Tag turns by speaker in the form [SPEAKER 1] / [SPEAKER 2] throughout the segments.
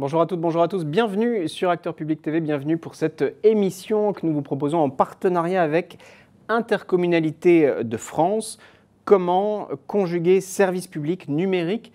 [SPEAKER 1] Bonjour à toutes, bonjour à tous. Bienvenue sur Acteurs Publics TV, bienvenue pour cette émission que nous vous proposons en partenariat avec Intercommunalité de France. Comment conjuguer services publics numériques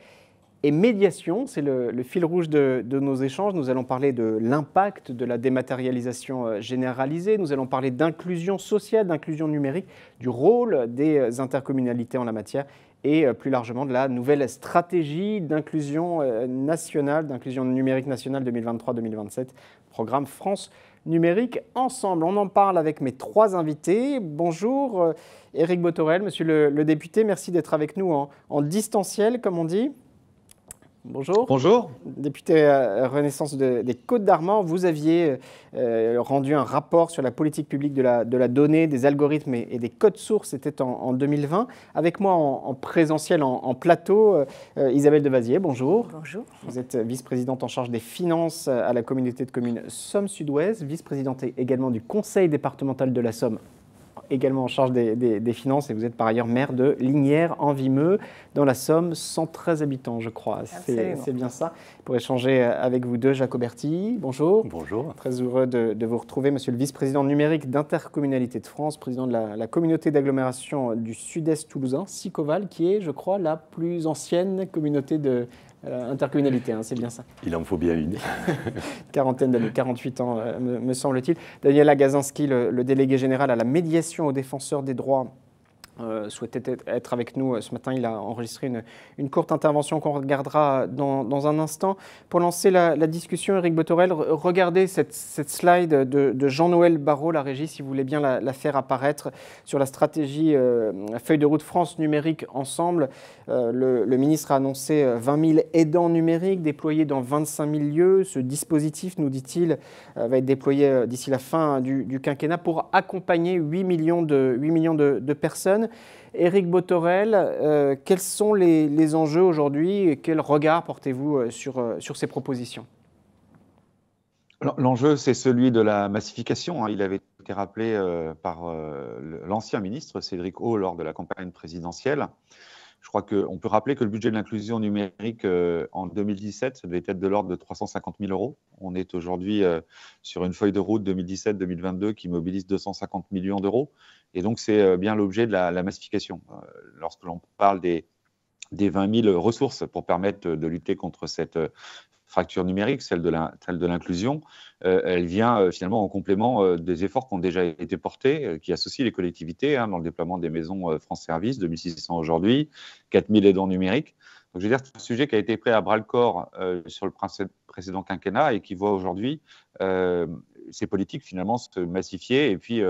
[SPEAKER 1] et médiation, c'est le fil rouge de nos échanges. Nous allons parler de l'impact de la dématérialisation généralisée, nous allons parler d'inclusion sociale, d'inclusion numérique, du rôle des intercommunalités en la matière et plus largement de la nouvelle stratégie d'inclusion nationale, d'inclusion numérique nationale 2023-2027, programme France Numérique Ensemble. On en parle avec mes trois invités. Bonjour Éric Bothorel, monsieur le député, merci d'être avec nous en distanciel, comme on dit. Bonjour.
[SPEAKER 2] Bonjour.
[SPEAKER 1] Député Renaissance des Côtes-d'Armor, vous aviez rendu un rapport sur la politique publique de la donnée, des algorithmes et des codes sources, c'était en 2020. Avec moi en présentiel, en plateau, Isabelle Devazier, bonjour.
[SPEAKER 3] Bonjour.
[SPEAKER 1] Vous êtes vice-présidente en charge des finances à la communauté de communes Somme-Sud-Ouest, vice-présidente également du conseil départemental de la Somme, également en charge des finances, et vous êtes par ailleurs maire de Lignières-en-Vimeux, dans la Somme, 113 habitants, je crois. C'est bien ça. Pour échanger avec vous deux, Jacoberti, bonjour.
[SPEAKER 2] Bonjour.
[SPEAKER 1] Très heureux de vous retrouver, monsieur le vice-président numérique d'Intercommunalité de France, président de la communauté d'agglomération du Sud-Est toulousain, Sicoval, qui est, je crois, la plus ancienne communauté de intercommunalité, hein, c'est bien ça.
[SPEAKER 2] Il en faut bien une.
[SPEAKER 1] Quarantaine d'années, 48 ans, me semble-t-il. Daniel Agazinski, le délégué général à la médiation aux défenseurs des droits, souhaitait être avec nous ce matin. Il a enregistré une courte intervention qu'on regardera dans un instant. Pour lancer la discussion, Éric Bothorel, regardez cette slide de Jean-Noël Barrot, la régie, si vous voulez bien la faire apparaître, sur la stratégie, la feuille de route France Numérique Ensemble. Le ministre a annoncé 20 000 aidants numériques déployés dans 25 000 lieux. Ce dispositif, nous dit-il, va être déployé d'ici la fin du quinquennat pour accompagner 8 millions de personnes. Éric Bothorel, quels sont les enjeux aujourd'hui et quel regard portez-vous sur ces propositions ?
[SPEAKER 2] L'enjeu, c'est celui de la massification. Il avait été rappelé par l'ancien ministre Cédric O lors de la campagne présidentielle. Je crois qu'on peut rappeler que le budget de l'inclusion numérique en 2017, ça devait être de l'ordre de 350 000 €. On est aujourd'hui sur une feuille de route 2017-2022 qui mobilise 250 millions d'euros. Et donc, c'est bien l'objet de la massification. Lorsque l'on parle des 20 000 ressources pour permettre de lutter contre cette fracture numérique, celle de l'inclusion, elle vient finalement en complément des efforts qui ont déjà été portés, qui associent les collectivités dans le déploiement des maisons France Service, 2600 aujourd'hui, 4000 aidants numériques. Donc, je veux dire, c'est un sujet qui a été pris à bras-le-corps sur le précédent quinquennat et qui voit aujourd'hui ces politiques finalement se massifier et puis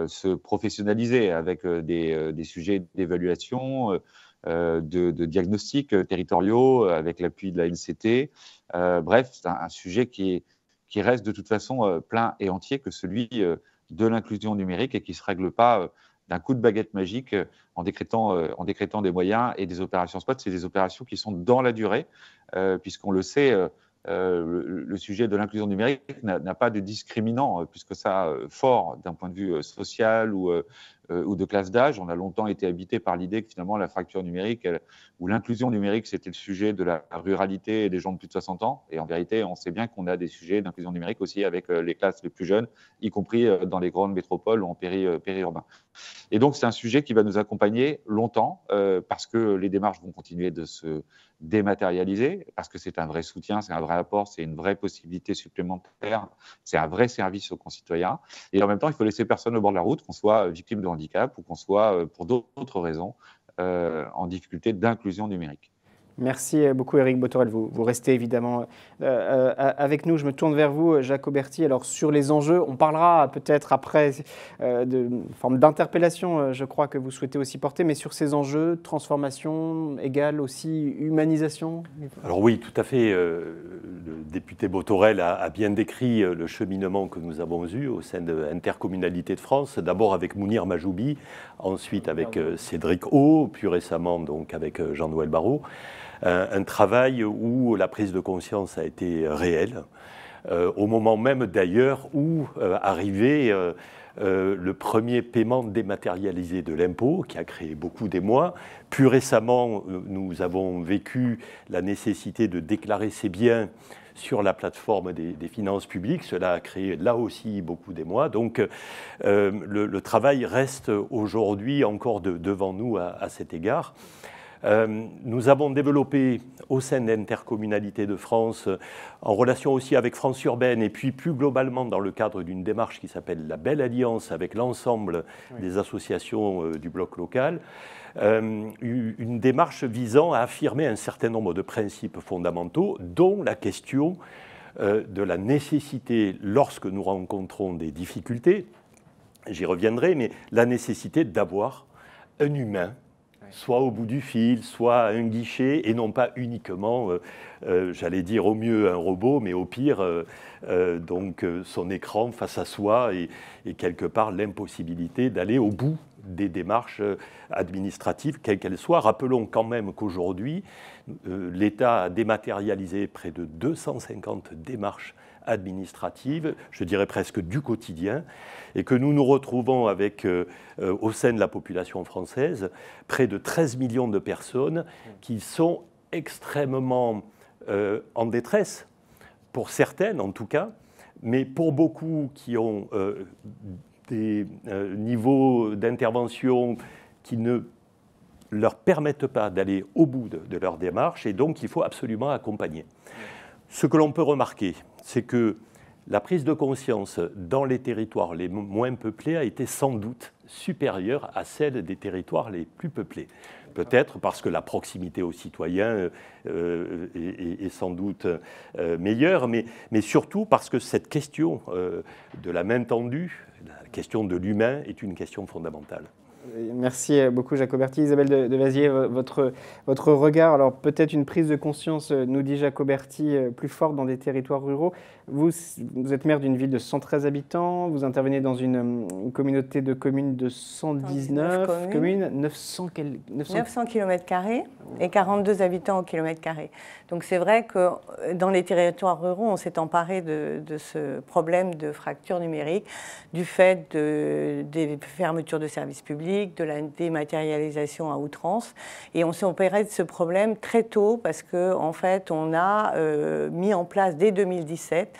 [SPEAKER 2] se professionnaliser avec des sujets d'évaluation, de diagnostics territoriaux avec l'appui de la NCT. Bref, c'est un sujet qui reste de toute façon plein et entier que celui de l'inclusion numérique et qui ne se règle pas d'un coup de baguette magique en décrétant des moyens et des opérations spot. C'est des opérations qui sont dans la durée, puisqu'on le sait, le sujet de l'inclusion numérique n'a pas de discriminant plus que ça fort d'un point de vue social ou de classe d'âge. On a longtemps été habité par l'idée que finalement la fracture numérique ou l'inclusion numérique, c'était le sujet de la ruralité et des gens de plus de 60 ans. Et en vérité, on sait bien qu'on a des sujets d'inclusion numérique aussi avec les classes les plus jeunes, y compris dans les grandes métropoles ou en périurbain. Et donc, c'est un sujet qui va nous accompagner longtemps parce que les démarches vont continuer de se dématérialiser, parce que c'est un vrai soutien, c'est un vrai apport, c'est une vraie possibilité supplémentaire, c'est un vrai service aux concitoyens. Et en même temps, il faut laisser personne au bord de la route, qu'on soit victime de handicap ou qu'on soit, pour d'autres raisons, en difficulté d'inclusion numérique.
[SPEAKER 1] Merci beaucoup Éric Bothorel, vous restez évidemment avec nous. Je me tourne vers vous, Jacoberti. Alors sur les enjeux, on parlera peut-être après de forme d'interpellation, je crois que vous souhaitez aussi porter, mais sur ces enjeux, transformation égale aussi humanisation.
[SPEAKER 4] Alors oui, tout à fait. Le député Bothorel a bien décrit le cheminement que nous avons eu au sein de l'Intercommunalité de France, d'abord avec Mounir Majoubi, ensuite avec Cédric O, puis récemment donc avec Jean-Noël Barrot. Un travail où la prise de conscience a été réelle, au moment même d'ailleurs où arrivait le premier paiement dématérialisé de l'impôt, qui a créé beaucoup d'émoi. Plus récemment, nous avons vécu la nécessité de déclarer ses biens sur la plateforme des finances publiques. Cela a créé là aussi beaucoup d'émoi. Donc le travail reste aujourd'hui encore devant nous à cet égard. Nous avons développé au sein d'Intercommunalité de France, en relation aussi avec France Urbaine, et puis plus globalement dans le cadre d'une démarche qui s'appelle la Belle Alliance avec l'ensemble des associations du bloc local, une démarche visant à affirmer un certain nombre de principes fondamentaux, dont la question de la nécessité, lorsque nous rencontrons des difficultés, j'y reviendrai, mais la nécessité d'avoir un humain, soit au bout du fil, soit à un guichet, et non pas uniquement, j'allais dire au mieux un robot, mais au pire, donc son écran face à soi, et quelque part l'impossibilité d'aller au bout des démarches administratives, quelles qu'elles soient. Rappelons quand même qu'aujourd'hui, l'État a dématérialisé près de 250 démarches administratives, je dirais presque du quotidien, et que nous nous retrouvons avec, au sein de la population française, près de 13 millions de personnes qui sont extrêmement en détresse, pour certaines en tout cas, mais pour beaucoup qui ont des niveaux d'intervention qui ne leur permettent pas d'aller au bout de leur démarche, et donc il faut absolument accompagner. Ce que l'on peut remarquer, c'est que la prise de conscience dans les territoires les moins peuplés a été sans doute supérieure à celle des territoires les plus peuplés. Peut-être parce que la proximité aux citoyens est sans doute meilleure, mais surtout parce que cette question de la main tendue, la question de l'humain, est une question fondamentale.
[SPEAKER 1] Merci beaucoup Jacoberti. Isabelle de Vazier, votre regard, alors peut-être une prise de conscience, nous dit Jacoberti, plus forte dans des territoires ruraux. Vous êtes maire d'une ville de 113 habitants, vous intervenez dans une communauté de communes de 119 communes, 900
[SPEAKER 3] km² et 42 habitants au kilomètre carré. Donc c'est vrai que dans les territoires ruraux, on s'est emparé de ce problème de fracture numérique, du fait des fermetures de services publics, de la dématérialisation à outrance. Et on s'est emparé de ce problème très tôt parce qu'en fait, on a mis en place dès 2017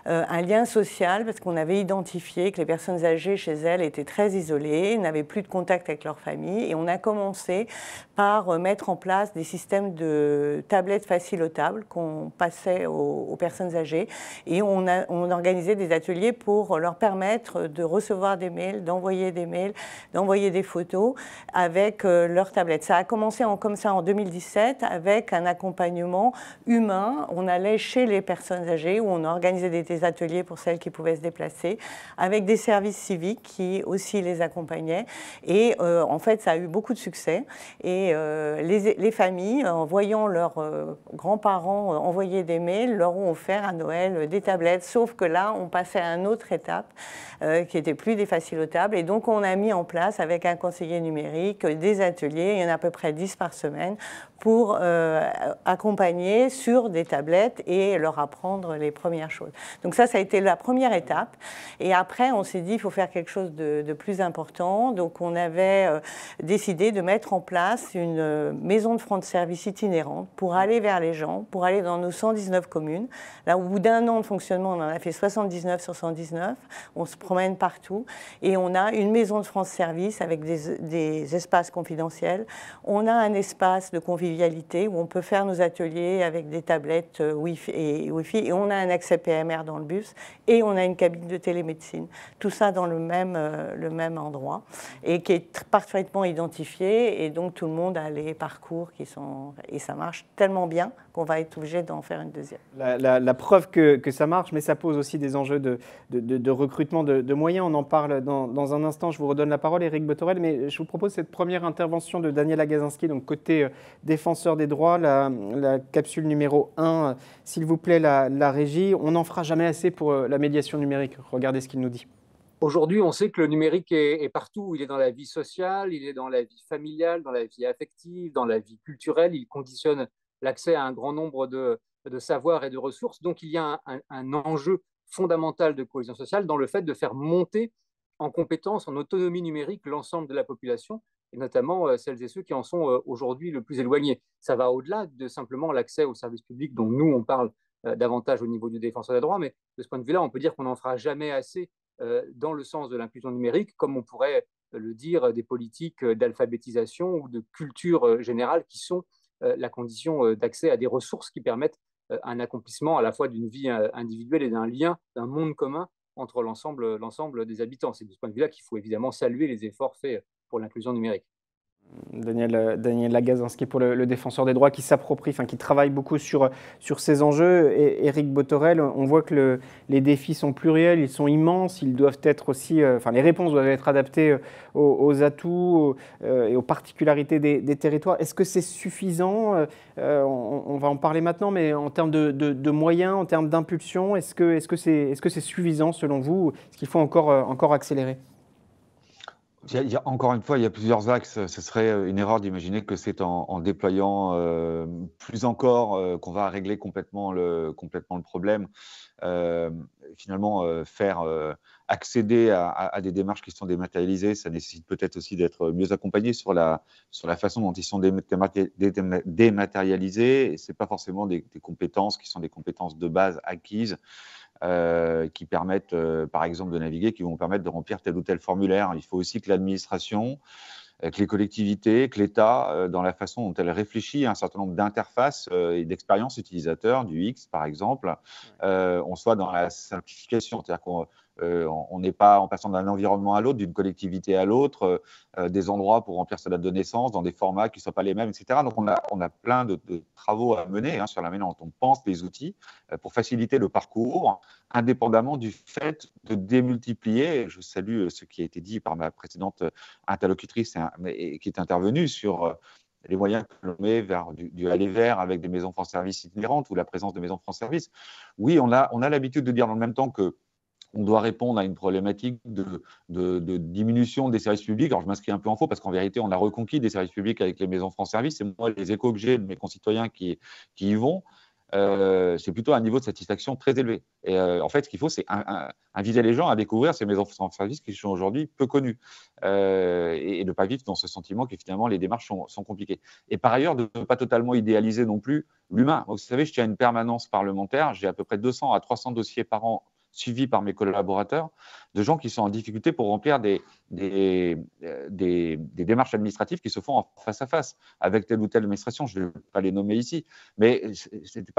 [SPEAKER 3] un lien social, parce qu'on avait identifié que les personnes âgées chez elles étaient très isolées, n'avaient plus de contact avec leur famille, et on a commencé par mettre en place des systèmes de tablettes facilotables qu'on passait aux personnes âgées, et on organisait des ateliers pour leur permettre de recevoir des mails, d'envoyer des photos avec leur tablette. Ça a commencé comme ça en 2017 avec un accompagnement humain. On allait chez les personnes âgées où on organisait des ateliers pour celles qui pouvaient se déplacer, avec des services civiques qui aussi les accompagnaient. Et en fait, ça a eu beaucoup de succès. Et les familles, en voyant leurs grands-parents envoyer des mails, leur ont offert à Noël des tablettes. Sauf que là, on passait à une autre étape qui n'était plus des facilotables. Et donc, on a mis en place, avec un conseiller numérique, des ateliers. Il y en a à peu près 10 par semaine pour accompagner sur des tablettes et leur apprendre les premières choses. Donc ça a été la première étape. Et après, on s'est dit qu'il faut faire quelque chose de plus important. Donc on avait décidé de mettre en place une maison de France Service itinérante pour aller vers les gens, pour aller dans nos 119 communes. Là, au bout d'un an de fonctionnement, on en a fait 79 sur 119. On se promène partout. Et on a une maison de France Service avec des espaces confidentiels. On a un espace de convivialité où on peut faire nos ateliers avec des tablettes Wi-Fi. Et on a un accès PMR dans le bus, et on a une cabine de télémédecine. Tout ça dans le même endroit, et qui est parfaitement identifié, et donc tout le monde a les parcours qui sont... Et ça marche tellement bien qu'on va être obligé d'en faire une deuxième.
[SPEAKER 1] La preuve que ça marche, mais ça pose aussi des enjeux de recrutement de moyens. On en parle dans un instant. Je vous redonne la parole, Éric Botorel, mais je vous propose cette première intervention de Daniela Gazinski, donc côté défenseur des droits, la capsule numéro 1, s'il vous plaît, la régie. On n'en fera jamais assez pour la médiation numérique. Regardez ce qu'il nous dit.
[SPEAKER 5] Aujourd'hui, on sait que le numérique est partout. Il est dans la vie sociale, il est dans la vie familiale, dans la vie affective, dans la vie culturelle. Il conditionne l'accès à un grand nombre de savoirs et de ressources. Donc, il y a un enjeu fondamental de cohésion sociale dans le fait de faire monter en compétence, en autonomie numérique, l'ensemble de la population, et notamment celles et ceux qui en sont aujourd'hui le plus éloignés. Ça va au-delà de simplement l'accès aux services publics dont nous, on parle davantage au niveau du défenseur des droits, mais de ce point de vue-là, on peut dire qu'on n'en fera jamais assez dans le sens de l'inclusion numérique, comme on pourrait le dire des politiques d'alphabétisation ou de culture générale qui sont la condition d'accès à des ressources qui permettent un accomplissement à la fois d'une vie individuelle et d'un lien, d'un monde commun entre l'ensemble des habitants. C'est de ce point de vue-là qu'il faut évidemment saluer les efforts faits pour l'inclusion numérique.
[SPEAKER 1] Daniel Lagazinski pour le défenseur des droits qui s'approprie, enfin qui travaille beaucoup sur ces enjeux. Et Éric Bothorel, on voit que les défis sont pluriels, ils sont immenses, ils doivent être aussi, les réponses doivent être adaptées aux atouts et aux particularités des territoires. Est-ce que c'est suffisant? On va en parler maintenant, mais en termes de moyens, en termes d'impulsion, est-ce que c'est suffisant selon vous? Est-ce qu'il faut encore accélérer?
[SPEAKER 2] Encore une fois, il y a plusieurs axes. Ce serait une erreur d'imaginer que c'est en déployant plus encore qu'on va régler complètement le problème. Finalement, faire accéder à des démarches qui sont dématérialisées, ça nécessite peut-être aussi d'être mieux accompagné sur la façon dont ils sont dématérialisés. Et ce n'est pas forcément des compétences qui sont des compétences de base acquises. Qui permettent, par exemple, de naviguer, qui vont permettre de remplir tel ou tel formulaire. Il faut aussi que l'administration, que les collectivités, que l'État, dans la façon dont elle réfléchit à un certain nombre d'interfaces et d'expériences utilisateurs, du X par exemple, on soit dans la simplification, c'est-à-dire qu'on n'est pas en passant d'un environnement à l'autre, d'une collectivité à l'autre, des endroits pour remplir sa date de naissance dans des formats qui ne soient pas les mêmes, etc. Donc on a plein de travaux à mener sur la manière dont on pense les outils pour faciliter le parcours, indépendamment du fait de démultiplier. Et je salue ce qui a été dit par ma précédente interlocutrice et qui est intervenue sur les moyens que l'on met vers du aller vers avec des maisons France-Service itinérantes ou la présence de maisons France-Service. Oui, on a l'habitude de dire dans le même temps que on doit répondre à une problématique de diminution des services publics. Alors, je m'inscris un peu en faux parce qu'en vérité, on a reconquis des services publics avec les maisons France Service. Et moi, les échos que j'ai de mes concitoyens qui y vont, c'est plutôt un niveau de satisfaction très élevé. Et en fait, ce qu'il faut, c'est inviter les gens à découvrir ces maisons France Service qui sont aujourd'hui peu connues et de ne pas vivre dans ce sentiment que finalement les démarches sont compliquées. Et par ailleurs, de ne pas totalement idéaliser non plus l'humain. Vous savez, je tiens à une permanence parlementaire. J'ai à peu près 200 à 300 dossiers par an suivis par mes collaborateurs, de gens qui sont en difficulté pour remplir des démarches administratives qui se font en face à face avec telle ou telle administration. Je ne vais pas les nommer ici, mais ce ne sont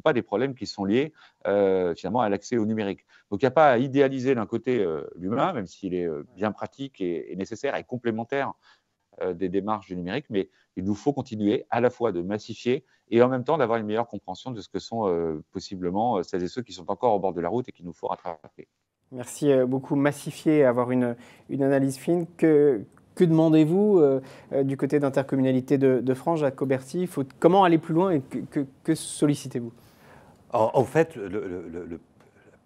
[SPEAKER 2] pas des problèmes qui sont liés finalement à l'accès au numérique. Donc il n'y a pas à idéaliser d'un côté l'humain, même s'il est bien pratique et nécessaire et complémentaire des démarches du numérique, mais il nous faut continuer à la fois de massifier et en même temps d'avoir une meilleure compréhension de ce que sont possiblement celles et ceux qui sont encore au bord de la route et qu'il nous faut rattraper.
[SPEAKER 1] Merci beaucoup. Massifier, avoir une analyse fine. Que demandez-vous du côté d'Intercommunalité de France, Jacques Auberty? Comment aller plus loin et que sollicitez-vous?
[SPEAKER 4] En fait,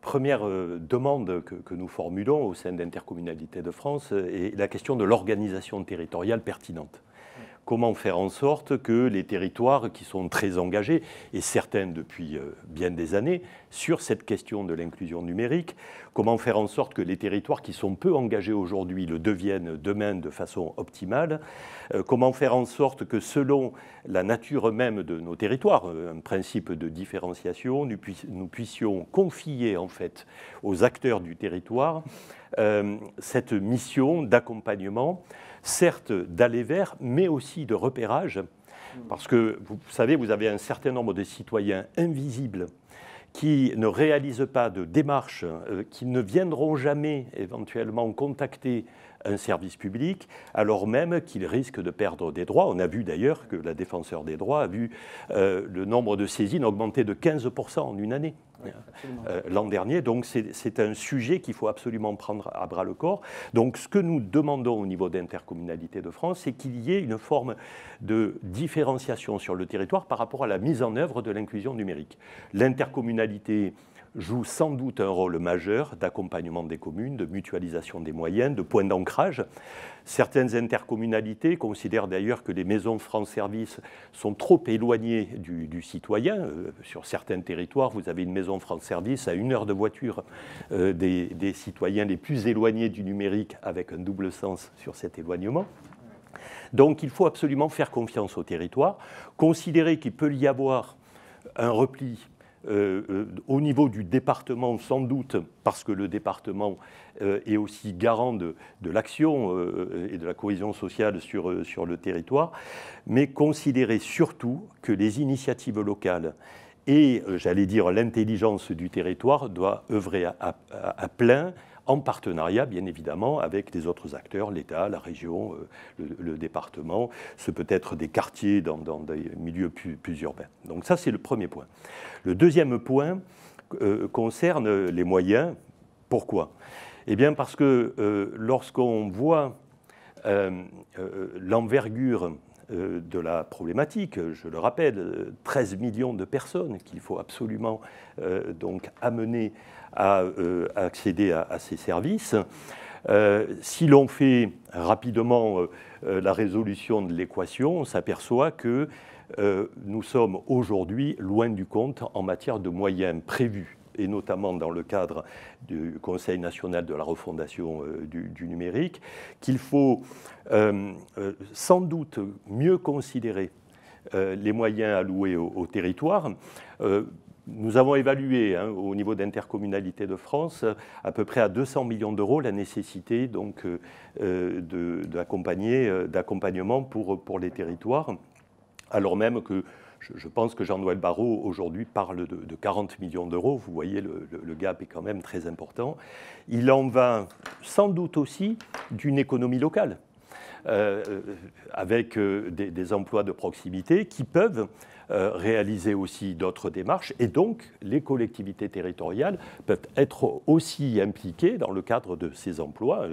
[SPEAKER 4] première demande que nous formulons au sein d'Intercommunalité de France est la question de l'organisation territoriale pertinente. Comment faire en sorte que les territoires qui sont très engagés, et certains depuis bien des années, sur cette question de l'inclusion numérique, comment faire en sorte que les territoires qui sont peu engagés aujourd'hui le deviennent demain de façon optimale, comment faire en sorte que selon la nature même de nos territoires, un principe de différenciation, nous puissions confier en fait aux acteurs du territoire cette mission d'accompagnement, certes d'aller vers, mais aussi de repérage, parce que vous savez, vous avez un certain nombre de citoyens invisibles qui ne réalisent pas de démarches, qui ne viendront jamais éventuellement contacter un service public, alors même qu'ils risquent de perdre des droits. On a vu d'ailleurs que la défenseur des droits a vu le nombre de saisines augmenter de 15% en une année. L'an dernier. Donc c'est un sujet qu'il faut absolument prendre à bras le corps. Donc ce que nous demandons au niveau d'Intercommunalité de France, c'est qu'il y ait une forme de différenciation sur le territoire par rapport à la mise en œuvre de l'inclusion numérique. L'intercommunalité joue sans doute un rôle majeur d'accompagnement des communes, de mutualisation des moyens, de point d'ancrage. Certaines intercommunalités considèrent d'ailleurs que les maisons France Service sont trop éloignées du citoyen. Sur certains territoires, vous avez une maison France Service à 1 heure de voiture des citoyens les plus éloignés du numérique, avec un double sens sur cet éloignement. Donc il faut absolument faire confiance au territoire, considérer qu'il peut y avoir un repli au niveau du département, sans doute, parce que le département est aussi garant de l'action et de la cohésion sociale sur le territoire, mais considérer surtout que les initiatives locales et, j'allais dire, l'intelligence du territoire doivent œuvrer à plein, en partenariat, bien évidemment, avec les autres acteurs, l'État, la région, le département. Ce peut être des quartiers dans des milieux plus urbains. Donc ça, c'est le premier point. Le deuxième point concerne les moyens. Pourquoi ? Eh bien, parce que lorsqu'on voit l'envergure de la problématique, je le rappelle, 13 millions de personnes qu'il faut absolument donc amener à accéder à ces services. Si l'on fait rapidement la résolution de l'équation, on s'aperçoit que nous sommes aujourd'hui loin du compte en matière de moyens prévus, et notamment dans le cadre du Conseil national de la refondation du numérique, qu'il faut sans doute mieux considérer les moyens alloués au territoire. Nous avons évalué au niveau d'Intercommunalité de France à peu près à 200 millions d'euros la nécessité donc, d'accompagnement pour les territoires, alors même que je pense que Jean-Noël Barrot aujourd'hui parle de 40 millions d'euros. Vous voyez, le gap est quand même très important. Il en va sans doute aussi d'une économie locale, avec des emplois de proximité qui peuvent réaliser aussi d'autres démarches, et donc les collectivités territoriales peuvent être aussi impliquées dans le cadre de ces emplois.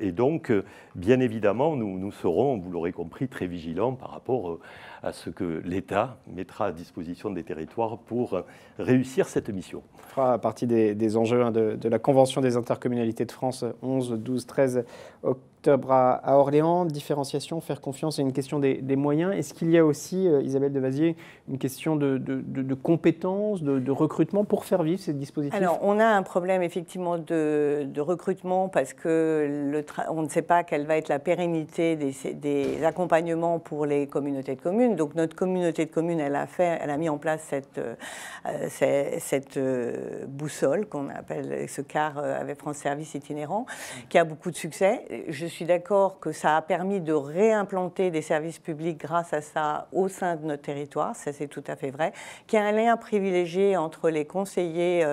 [SPEAKER 4] Et donc, bien évidemment, nous serons, vous l'aurez compris, très vigilants par rapport à ce que l'État mettra à disposition des territoires pour réussir cette mission.
[SPEAKER 1] Ça fera partie des enjeux de la Convention des intercommunalités de France 11, 12, 13 octobre à Orléans. Différenciation, faire confiance, c'est une question des moyens. Est-ce qu'il y a aussi, Isabelle Devazier, une question de compétences, de recrutement pour faire vivre ces dispositifs ?
[SPEAKER 3] Alors, on a un problème effectivement de recrutement parce que on ne sait pas quelle va être la pérennité des accompagnements pour les communautés de communes. Donc, notre communauté de communes, elle a mis en place cette boussole qu'on appelle ce CAR avec France Service itinérant, qui a beaucoup de succès. Je suis d'accord que ça a permis de réimplanter des services publics grâce à ça au sein de notre territoire, ça c'est tout à fait vrai, qu'il y a un lien privilégié entre les conseillers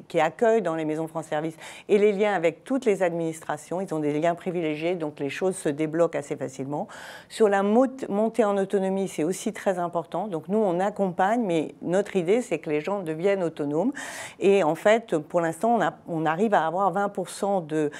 [SPEAKER 3] qui accueillent dans les maisons France Service et les liens avec toutes les administrations. Ils ont des liens privilégiés, donc les choses se débloquent assez facilement. Sur la montée en autonomie, c'est aussi très important. Donc nous, on accompagne, mais notre idée, c'est que les gens deviennent autonomes. Et en fait, pour l'instant, on arrive à avoir 20% de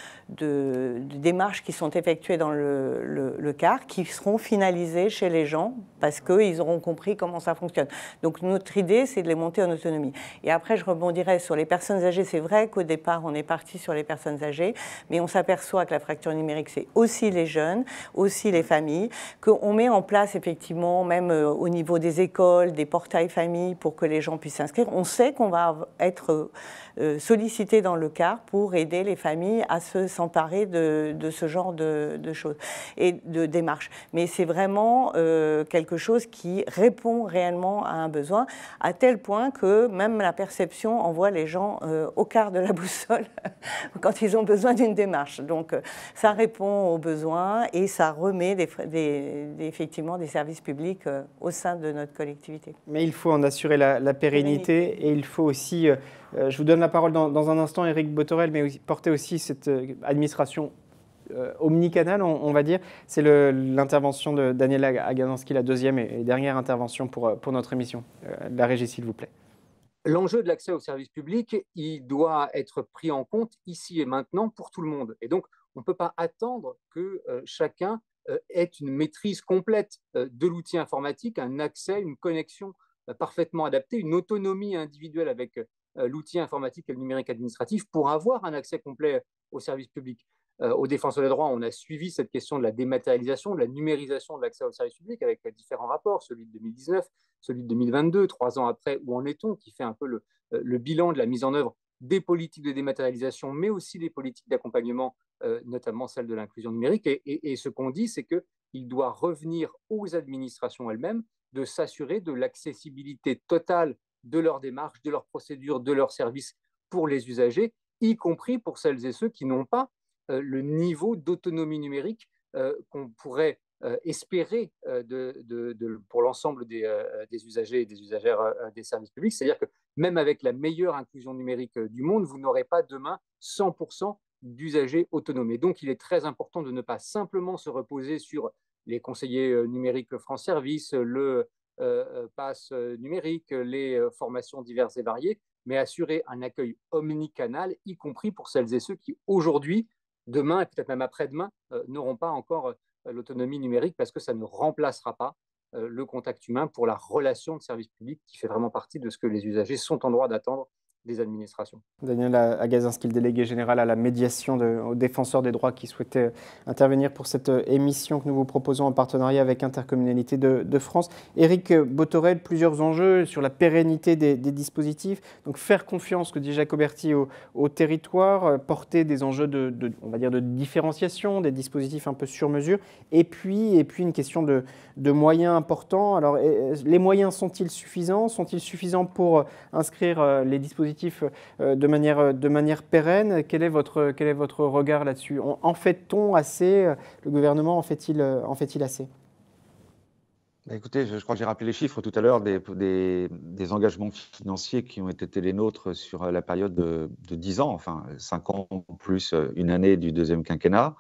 [SPEAKER 3] démarches qui sont effectuées dans le CAR, qui seront finalisées chez les gens parce qu'ils auront compris comment ça fonctionne. Donc notre idée, c'est de les monter en autonomie. Et après, je rebondirai sur les personnes âgées. C'est vrai qu'au départ, on est parti sur les personnes âgées, mais on s'aperçoit que la fracture numérique, c'est aussi les jeunes, aussi les familles, qu'on met en place effectivement, même au niveau des écoles, des portails familles pour que les gens puissent s'inscrire. On sait qu'on va être sollicité dans le CAR pour aider les familles à s'emparer de ce genre de choses et de démarches. Mais c'est vraiment quelque chose qui répond réellement à un besoin, à tel point que même la perception envoie les gens au quart de la boussole quand ils ont besoin d'une démarche. Donc ça répond aux besoins et ça remet effectivement des services publics au sein de notre collectivité.
[SPEAKER 1] Mais il faut en assurer la pérennité et il faut aussi, je vous donne la parole dans un instant, Éric Bothorel, mais porter aussi cette administration omnicanale, on va dire. C'est l'intervention de Daniela Agazansky, la deuxième et dernière intervention pour notre émission. La régie, s'il vous plaît.
[SPEAKER 5] L'enjeu de l'accès aux services publics, il doit être pris en compte ici et maintenant pour tout le monde. Et donc, on ne peut pas attendre que chacun ait une maîtrise complète de l'outil informatique, un accès, une connexion parfaitement adaptée, une autonomie individuelle avec l'outil informatique et le numérique administratif pour avoir un accès complet aux services publics. Aux défenseurs des droits, on a suivi cette question de la dématérialisation, de la numérisation de l'accès aux services publics avec différents rapports, celui de 2019, celui de 2022, 3 ans après, où en est-on, qui fait un peu le bilan de la mise en œuvre des politiques de dématérialisation, mais aussi des politiques d'accompagnement, notamment celle de l'inclusion numérique. Et ce qu'on dit, c'est qu'il doit revenir aux administrations elles-mêmes de s'assurer de l'accessibilité totale de leurs démarches, de leurs procédures, de leurs services pour les usagers, y compris pour celles et ceux qui n'ont pas le niveau d'autonomie numérique qu'on pourrait espérer pour l'ensemble des usagers et des usagères des services publics. C'est-à-dire que même avec la meilleure inclusion numérique du monde, vous n'aurez pas demain 100% d'usagers autonomes. Et donc, il est très important de ne pas simplement se reposer sur les conseillers numériques France Service, le pass numérique, les formations diverses et variées, mais assurer un accueil omnicanal, y compris pour celles et ceux qui, aujourd'hui, demain et peut-être même après-demain, n'auront pas encore l'autonomie numérique parce que ça ne remplacera pas le contact humain pour la relation de service public qui fait vraiment partie de ce que les usagers sont en droit d'attendre des administrations.
[SPEAKER 1] Daniel Agazinski, le délégué général à la médiation aux défenseurs des droits qui souhaitait intervenir pour cette émission que nous vous proposons en partenariat avec Intercommunalité de France. Éric Bothorel, plusieurs enjeux sur la pérennité des dispositifs. Donc faire confiance, que dit Jacoberti, au territoire, porter des enjeux on va dire de différenciation, des dispositifs un peu sur mesure, et puis une question de moyens importants. Alors les moyens sont-ils suffisants? Sont-ils suffisants pour inscrire les dispositifs de manière pérenne? Quel est votre regard là-dessus? En fait-on assez? Le gouvernement en fait-il assez?
[SPEAKER 2] Écoutez, je crois que j'ai rappelé les chiffres tout à l'heure des engagements financiers qui ont été les nôtres sur la période de 10 ans, enfin 5 ans plus une année du deuxième quinquennat.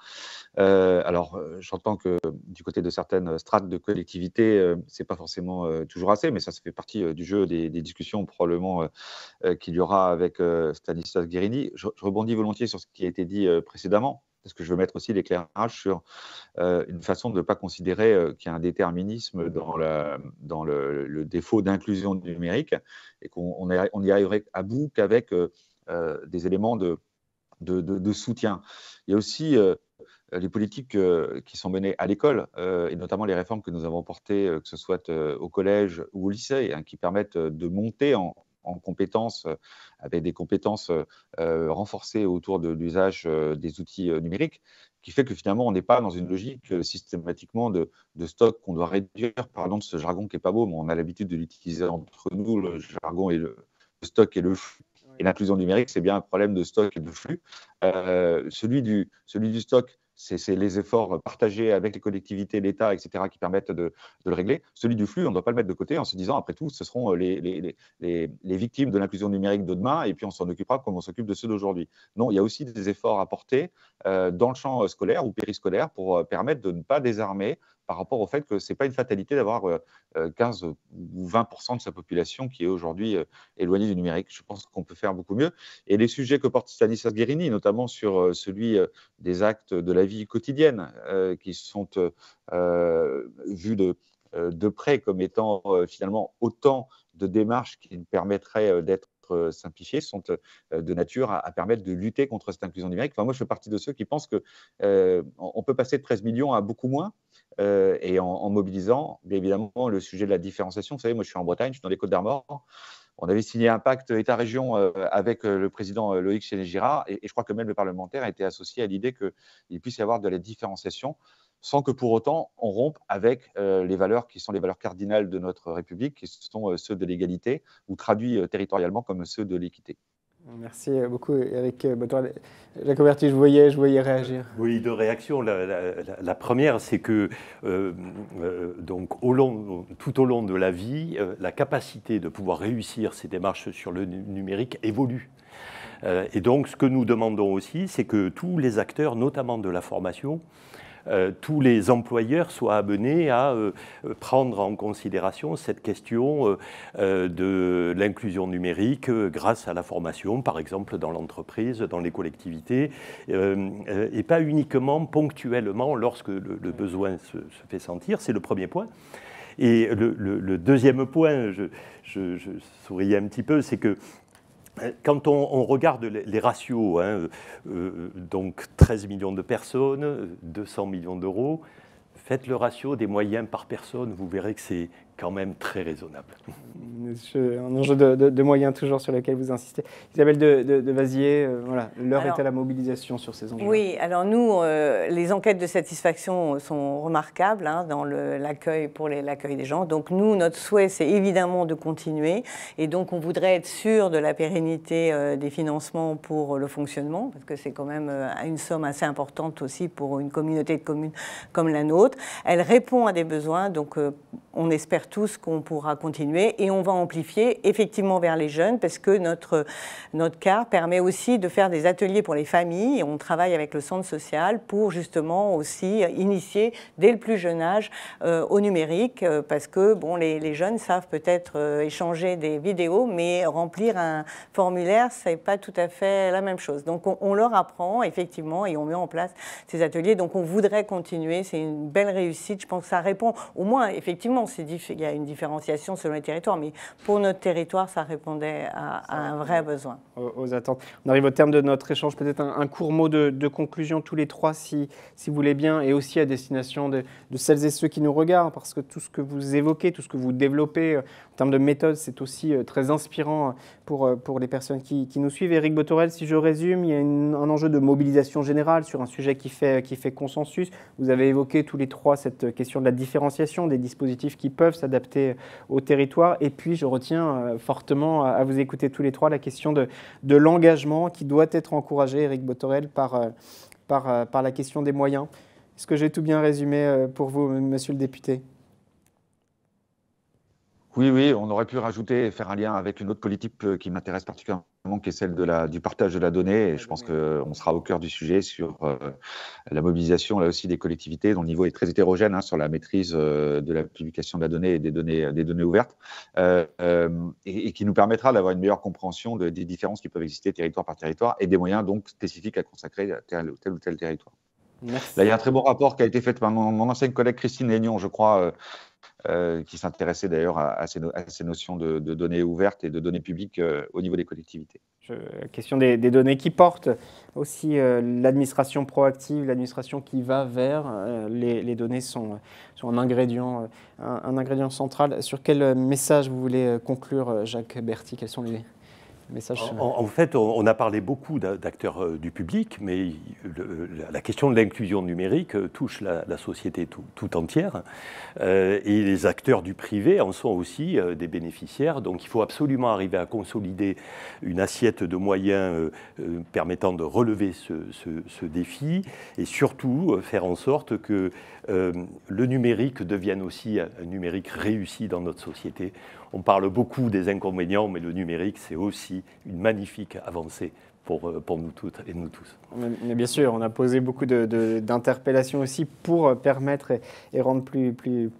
[SPEAKER 2] Alors, j'entends que du côté de certaines strates de collectivités, c'est pas forcément toujours assez, mais ça fait partie du jeu des discussions probablement qu'il y aura avec Stanislas Guerini. Je rebondis volontiers sur ce qui a été dit précédemment, parce que je veux mettre aussi l'éclairage sur une façon de ne pas considérer qu'il y a un déterminisme dans le défaut d'inclusion numérique et qu'on y arriverait à bout qu'avec des éléments de soutien. Il y a aussi les politiques qui sont menées à l'école, et notamment les réformes que nous avons portées, que ce soit au collège ou au lycée, qui permettent de monter en compétences, avec des compétences renforcées autour de l'usage des outils numériques, qui fait que finalement, on n'est pas dans une logique systématiquement de stock qu'on doit réduire. Pardon de ce jargon qui n'est pas beau, mais on a l'habitude de l'utiliser entre nous, le jargon et le stock et le flux. Et l'inclusion numérique, c'est bien un problème de stock et de flux. Celui du stock, c'est les efforts partagés avec les collectivités, l'État, etc., qui permettent de le régler. Celui du flux, on ne doit pas le mettre de côté en se disant, après tout, ce seront les victimes de l'inclusion numérique de demain, et puis on s'en occupera comme on s'occupe de ceux d'aujourd'hui. Non, il y a aussi des efforts à porter dans le champ scolaire ou périscolaire pour permettre de ne pas désarmer par rapport au fait que ce n'est pas une fatalité d'avoir 15 ou 20% de sa population qui est aujourd'hui éloignée du numérique. Je pense qu'on peut faire beaucoup mieux. Et les sujets que porte Stanislas Guerini, notamment sur celui des actes de la vie quotidienne, qui sont vus de près comme étant finalement autant de démarches qui permettraient d'être simplifiées, sont de nature à permettre de lutter contre cette inclusion numérique. Enfin, moi, je fais partie de ceux qui pensent qu'on peut passer de 13 millions à beaucoup moins, et en mobilisant, bien évidemment, le sujet de la différenciation. Vous savez, moi, je suis en Bretagne, je suis dans les Côtes-d'Armor. On avait signé un pacte État-région avec le président Loïc Séné-Girard, et je crois que même le parlementaire a été associé à l'idée qu'il puisse y avoir de la différenciation, sans que pour autant on rompe avec les valeurs qui sont les valeurs cardinales de notre République, qui sont ceux de l'égalité, ou traduits territorialement comme ceux de l'équité.
[SPEAKER 1] Merci beaucoup, Éric Bothorel. Jacoberti, je voyais réagir.
[SPEAKER 4] Oui, deux réactions. La première, c'est que donc tout au long de la vie, la capacité de pouvoir réussir ces démarches sur le numérique évolue. Et donc, ce que nous demandons aussi, c'est que tous les acteurs, notamment de la formation, tous les employeurs soient amenés à prendre en considération cette question de l'inclusion numérique grâce à la formation, par exemple dans l'entreprise, dans les collectivités, et pas uniquement ponctuellement lorsque le besoin se fait sentir. C'est le premier point. Et le deuxième point, je souriais un petit peu, c'est que quand on regarde les ratios, hein, donc 13 millions de personnes, 200 millions d'euros, faites le ratio des moyens par personne, vous verrez que c'est quand même très raisonnable.
[SPEAKER 1] Un enjeu de moyens toujours sur lequel vous insistez. Isabelle de Vazier, voilà, l'heure est à la mobilisation sur ces enjeux.
[SPEAKER 3] Oui, alors nous, les enquêtes de satisfaction sont remarquables hein, dans l'accueil pour l'accueil des gens. Donc nous, notre souhait, c'est évidemment de continuer. Et donc on voudrait être sûr de la pérennité des financements pour le fonctionnement, parce que c'est quand même une somme assez importante aussi pour une communauté de communes comme la nôtre. Elle répond à des besoins, donc on espère tous qu'on pourra continuer et on va amplifier effectivement vers les jeunes parce que notre CAR permet aussi de faire des ateliers pour les familles et on travaille avec le centre social pour justement aussi initier dès le plus jeune âge au numérique parce que bon, les jeunes savent peut-être échanger des vidéos mais remplir un formulaire, c'est pas tout à fait la même chose. Donc on leur apprend effectivement et on met en place ces ateliers. Donc on voudrait continuer, c'est une belle réussite. Je pense que ça répond au moins effectivement, il y a une différenciation selon les territoires, mais pour notre territoire, ça répondait à un vrai besoin.
[SPEAKER 1] Aux attentes. On arrive au terme de notre échange. Peut-être un court mot de conclusion, tous les trois, si vous voulez bien, et aussi à destination de celles et ceux qui nous regardent, parce que tout ce que vous évoquez, tout ce que vous développez en termes de méthode, c'est aussi très inspirant pour les personnes qui nous suivent. Éric Bothorel, si je résume, il y a un enjeu de mobilisation générale sur un sujet qui fait consensus. Vous avez évoqué tous les trois cette question de la différenciation des dispositifs qui peuvent s'adapter au territoire. Et puis, je retiens fortement à vous écouter tous les trois la question de l'engagement qui doit être encouragé, Éric Bothorel, par la question des moyens. Est-ce que j'ai tout bien résumé pour vous, monsieur le député ?
[SPEAKER 2] Oui, on aurait pu rajouter et faire un lien avec une autre politique qui m'intéresse particulièrement, qui est celle du partage de la donnée. Et je pense qu'on sera au cœur du sujet sur la mobilisation, là aussi, des collectivités, dont le niveau est très hétérogène hein, sur la maîtrise de la publication de la donnée et des données ouvertes, et qui nous permettra d'avoir une meilleure compréhension des différences qui peuvent exister territoire par territoire et des moyens donc spécifiques à consacrer à tel ou tel territoire. Merci. Là, il y a un très bon rapport qui a été fait par mon ancienne collègue Christine Lénion, je crois, qui s'intéressait d'ailleurs à ces notions de données ouvertes et de données publiques au niveau des collectivités.
[SPEAKER 1] La question des données qui portent aussi l'administration proactive, l'administration qui va vers les données sont un ingrédient central. Sur quel message vous voulez conclure, Jacques Berty? Quels sont les messages?
[SPEAKER 4] En fait, on a parlé beaucoup d'acteurs du public, mais la question de l'inclusion numérique touche la société tout entière. Et les acteurs du privé en sont aussi des bénéficiaires. Donc il faut absolument arriver à consolider une assiette de moyens permettant de relever ce défi et surtout faire en sorte que le numérique devienne aussi un numérique réussi dans notre société. On parle beaucoup des inconvénients, mais le numérique, c'est aussi une magnifique avancée pour nous toutes et nous tous.
[SPEAKER 1] Mais bien sûr, on a posé beaucoup d'interpellations aussi pour permettre et rendre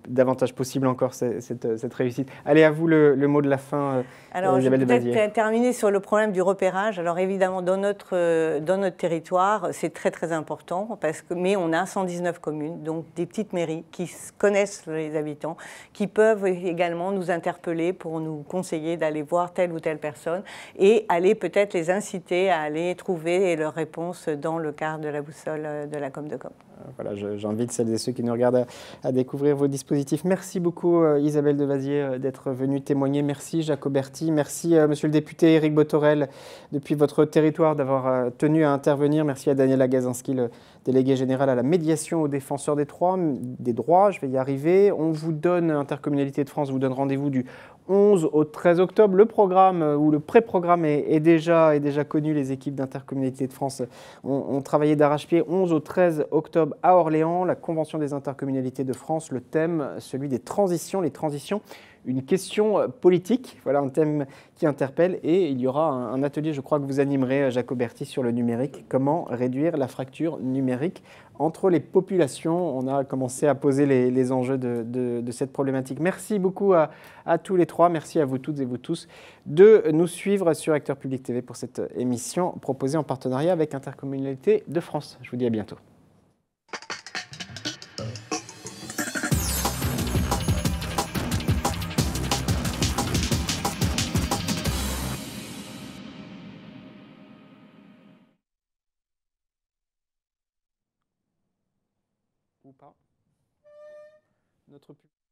[SPEAKER 1] davantage possible encore cette réussite. Allez, à vous le mot de la fin,
[SPEAKER 3] alors,
[SPEAKER 1] Isabelle de Vazier.
[SPEAKER 3] Je vais peut-être terminer sur le problème du repérage. Alors évidemment, dans notre territoire, c'est très très important, mais on a 119 communes, donc des petites mairies qui connaissent les habitants, qui peuvent également nous interpeller pour nous conseiller d'aller voir telle ou telle personne et aller peut-être les inciter à aller trouver leurs réponses dans le cadre de la boussole de la Com2Com.
[SPEAKER 1] Voilà, j'invite celles et ceux qui nous regardent à découvrir vos dispositifs. Merci beaucoup Isabelle de Vazier d'être venue témoigner. Merci Jacques Berty. Merci monsieur le député Éric Bothorel depuis votre territoire d'avoir tenu à intervenir. Merci à Daniela Gazinski, le délégué général à la médiation aux défenseurs des droits. Je vais y arriver. On vous donne, Intercommunalité de France vous donne rendez-vous du 11 au 13 octobre. Le programme ou le pré-programme est déjà connu. Les équipes d'Intercommunalité de France ont travaillé d'arrache-pied. 11 au 13 octobre à Orléans, la Convention des intercommunalités de France. Le thème, celui des transitions. Les transitions, une question politique. Voilà un thème qui interpelle. Et il y aura un atelier, je crois que vous animerez, Jacques Berty, sur le numérique. Comment réduire la fracture numérique entre les populations. On a commencé à poser les enjeux de cette problématique. Merci beaucoup à tous les trois. Merci à vous toutes et vous tous de nous suivre sur Acteurs Publics TV pour cette émission proposée en partenariat avec Intercommunalité de France. Je vous dis à bientôt. ou pas. Notre public.